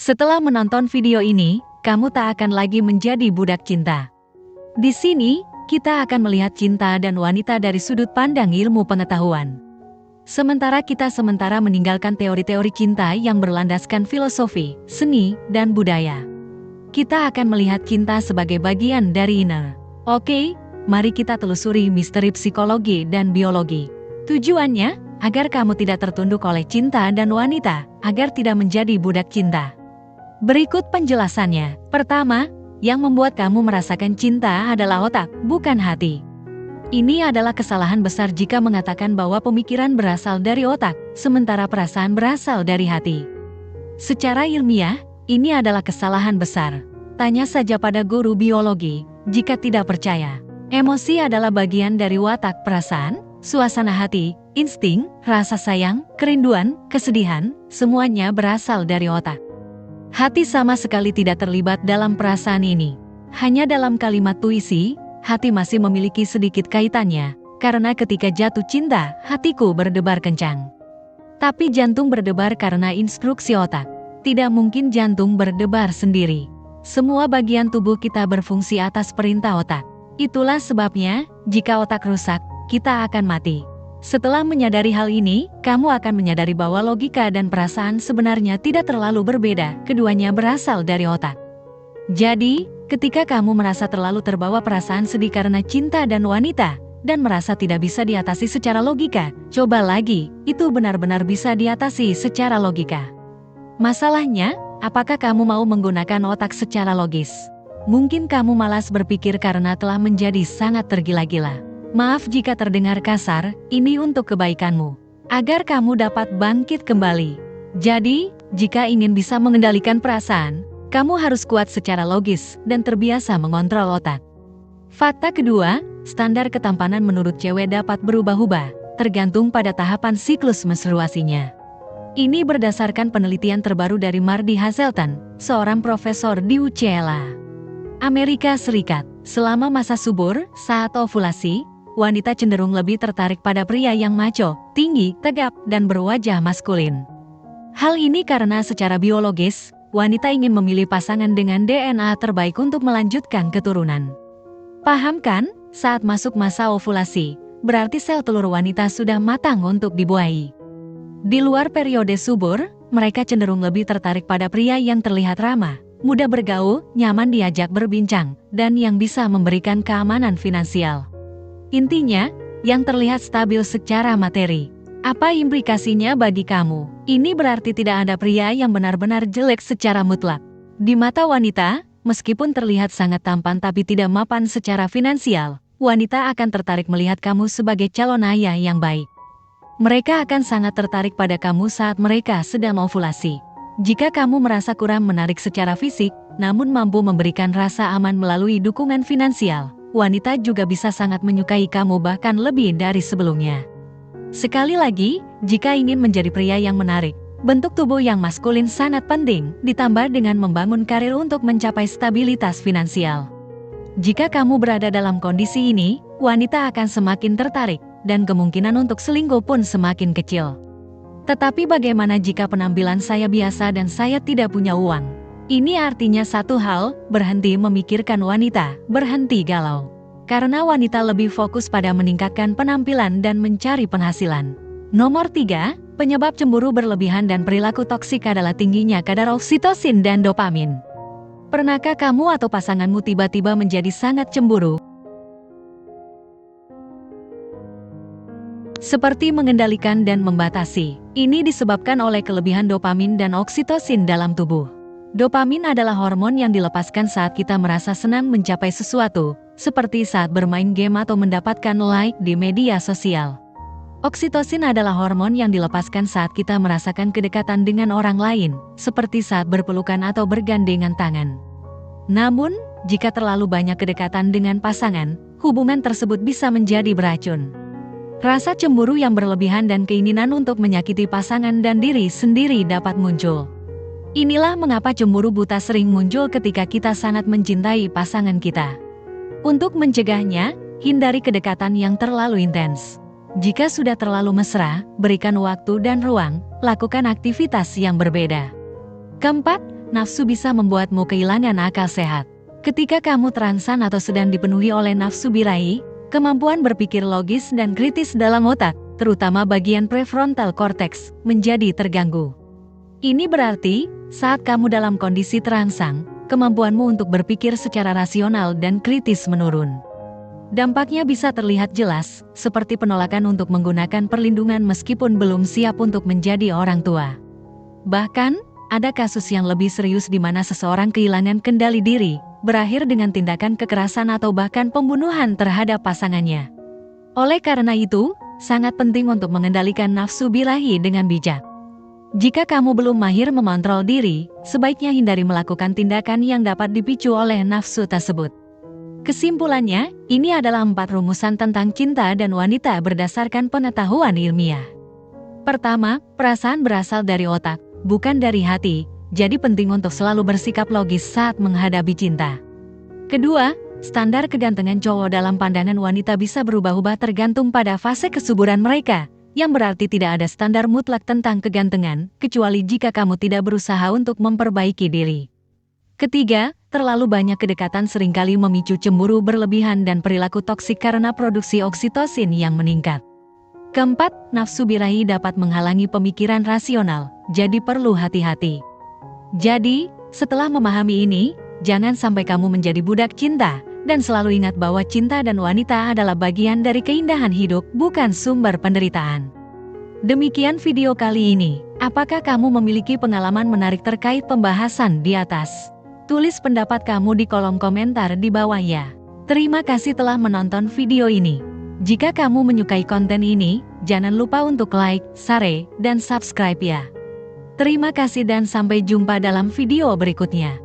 Setelah menonton video ini, kamu tak akan lagi menjadi budak cinta. Di sini, kita akan melihat cinta dan wanita dari sudut pandang ilmu pengetahuan. Sementara meninggalkan teori-teori cinta yang berlandaskan filosofi, seni, dan budaya. Kita akan melihat cinta sebagai bagian dari inner. Oke, mari kita telusuri misteri psikologi dan biologi. Tujuannya, agar kamu tidak tertunduk oleh cinta dan wanita, agar tidak menjadi budak cinta. Berikut penjelasannya. Pertama, yang membuat kamu merasakan cinta adalah otak, bukan hati. Ini adalah kesalahan besar jika mengatakan bahwa pemikiran berasal dari otak, sementara perasaan berasal dari hati. Secara ilmiah, ini adalah kesalahan besar. Tanya saja pada guru biologi, jika tidak percaya. Emosi adalah bagian dari watak perasaan, suasana hati, insting, rasa sayang, kerinduan, kesedihan, semuanya berasal dari otak. Hati sama sekali tidak terlibat dalam perasaan ini. Hanya dalam kalimat puisi, hati masih memiliki sedikit kaitannya, karena ketika jatuh cinta, hatiku berdebar kencang. Tapi jantung berdebar karena instruksi otak. Tidak mungkin jantung berdebar sendiri. Semua bagian tubuh kita berfungsi atas perintah otak. Itulah sebabnya, jika otak rusak, kita akan mati. Setelah menyadari hal ini, kamu akan menyadari bahwa logika dan perasaan sebenarnya tidak terlalu berbeda, keduanya berasal dari otak. Jadi, ketika kamu merasa terlalu terbawa perasaan sedih karena cinta dan wanita, dan merasa tidak bisa diatasi secara logika, coba lagi, itu benar-benar bisa diatasi secara logika. Masalahnya, apakah kamu mau menggunakan otak secara logis? Mungkin kamu malas berpikir karena telah menjadi sangat tergila-gila. Maaf jika terdengar kasar, ini untuk kebaikanmu. Agar kamu dapat bangkit kembali. Jadi, jika ingin bisa mengendalikan perasaan, kamu harus kuat secara logis dan terbiasa mengontrol otak. Fakta kedua, standar ketampanan menurut cewek dapat berubah-ubah, tergantung pada tahapan siklus menstruasinya. Ini berdasarkan penelitian terbaru dari Mardi Hazelton, seorang profesor di UCLA, Amerika Serikat. Selama masa subur, saat ovulasi, wanita cenderung lebih tertarik pada pria yang maco, tinggi, tegap, dan berwajah maskulin. Hal ini karena secara biologis, wanita ingin memilih pasangan dengan DNA terbaik untuk melanjutkan keturunan. Paham kan? Saat masuk masa ovulasi, berarti sel telur wanita sudah matang untuk dibuahi. Di luar periode subur, mereka cenderung lebih tertarik pada pria yang terlihat ramah, mudah bergaul, nyaman diajak berbincang, dan yang bisa memberikan keamanan finansial. Intinya, yang terlihat stabil secara materi. Apa implikasinya bagi kamu? Ini berarti tidak ada pria yang benar-benar jelek secara mutlak. Di mata wanita, meskipun terlihat sangat tampan tapi tidak mapan secara finansial, wanita akan tertarik melihat kamu sebagai calon ayah yang baik. Mereka akan sangat tertarik pada kamu saat mereka sedang ovulasi. Jika kamu merasa kurang menarik secara fisik, namun mampu memberikan rasa aman melalui dukungan finansial, wanita juga bisa sangat menyukai kamu bahkan lebih dari sebelumnya. Sekali lagi, jika ingin menjadi pria yang menarik, bentuk tubuh yang maskulin sangat penting, ditambah dengan membangun karir untuk mencapai stabilitas finansial. Jika kamu berada dalam kondisi ini, wanita akan semakin tertarik, dan kemungkinan untuk selingkuh pun semakin kecil. Tetapi bagaimana jika penampilan saya biasa dan saya tidak punya uang? Ini artinya satu hal, berhenti memikirkan wanita, berhenti galau. Karena wanita lebih fokus pada meningkatkan penampilan dan mencari penghasilan. Nomor 3, penyebab cemburu berlebihan dan perilaku toksik adalah tingginya kadar oksitosin dan dopamin. Pernahkah kamu atau pasanganmu tiba-tiba menjadi sangat cemburu? Seperti mengendalikan dan membatasi. Ini disebabkan oleh kelebihan dopamin dan oksitosin dalam tubuh. Dopamin adalah hormon yang dilepaskan saat kita merasa senang mencapai sesuatu, seperti saat bermain game atau mendapatkan like di media sosial. Oksitosin adalah hormon yang dilepaskan saat kita merasakan kedekatan dengan orang lain, seperti saat berpelukan atau bergandengan tangan. Namun, jika terlalu banyak kedekatan dengan pasangan, hubungan tersebut bisa menjadi beracun. Rasa cemburu yang berlebihan dan keinginan untuk menyakiti pasangan dan diri sendiri dapat muncul. Inilah mengapa cemburu buta sering muncul ketika kita sangat mencintai pasangan kita. Untuk mencegahnya, hindari kedekatan yang terlalu intens. Jika sudah terlalu mesra, berikan waktu dan ruang, lakukan aktivitas yang berbeda. Keempat, nafsu bisa membuatmu kehilangan akal sehat. Ketika kamu terangsang atau sedang dipenuhi oleh nafsu birahi, kemampuan berpikir logis dan kritis dalam otak, terutama bagian prefrontal cortex, menjadi terganggu. Ini berarti, saat kamu dalam kondisi terangsang, kemampuanmu untuk berpikir secara rasional dan kritis menurun. Dampaknya bisa terlihat jelas, seperti penolakan untuk menggunakan perlindungan meskipun belum siap untuk menjadi orang tua. Bahkan, ada kasus yang lebih serius di mana seseorang kehilangan kendali diri, berakhir dengan tindakan kekerasan atau bahkan pembunuhan terhadap pasangannya. Oleh karena itu, sangat penting untuk mengendalikan nafsu birahi dengan bijak. Jika kamu belum mahir mengontrol diri, sebaiknya hindari melakukan tindakan yang dapat dipicu oleh nafsu tersebut. Kesimpulannya, ini adalah 4 rumusan tentang cinta dan wanita berdasarkan pengetahuan ilmiah. Pertama, perasaan berasal dari otak, bukan dari hati. Jadi penting untuk selalu bersikap logis saat menghadapi cinta. Kedua, standar kegantengan cowok dalam pandangan wanita bisa berubah-ubah tergantung pada fase kesuburan mereka, yang berarti tidak ada standar mutlak tentang kegantengan, kecuali jika kamu tidak berusaha untuk memperbaiki diri. Ketiga, terlalu banyak kedekatan seringkali memicu cemburu berlebihan dan perilaku toksik karena produksi oksitosin yang meningkat. Keempat, nafsu birahi dapat menghalangi pemikiran rasional, jadi perlu hati-hati. Jadi, setelah memahami ini, jangan sampai kamu menjadi budak cinta, dan selalu ingat bahwa cinta dan wanita adalah bagian dari keindahan hidup, bukan sumber penderitaan. Demikian video kali ini. Apakah kamu memiliki pengalaman menarik terkait pembahasan di atas? Tulis pendapat kamu di kolom komentar di bawah ya. Terima kasih telah menonton video ini. Jika kamu menyukai konten ini, jangan lupa untuk like, share, dan subscribe ya. Terima kasih dan sampai jumpa dalam video berikutnya.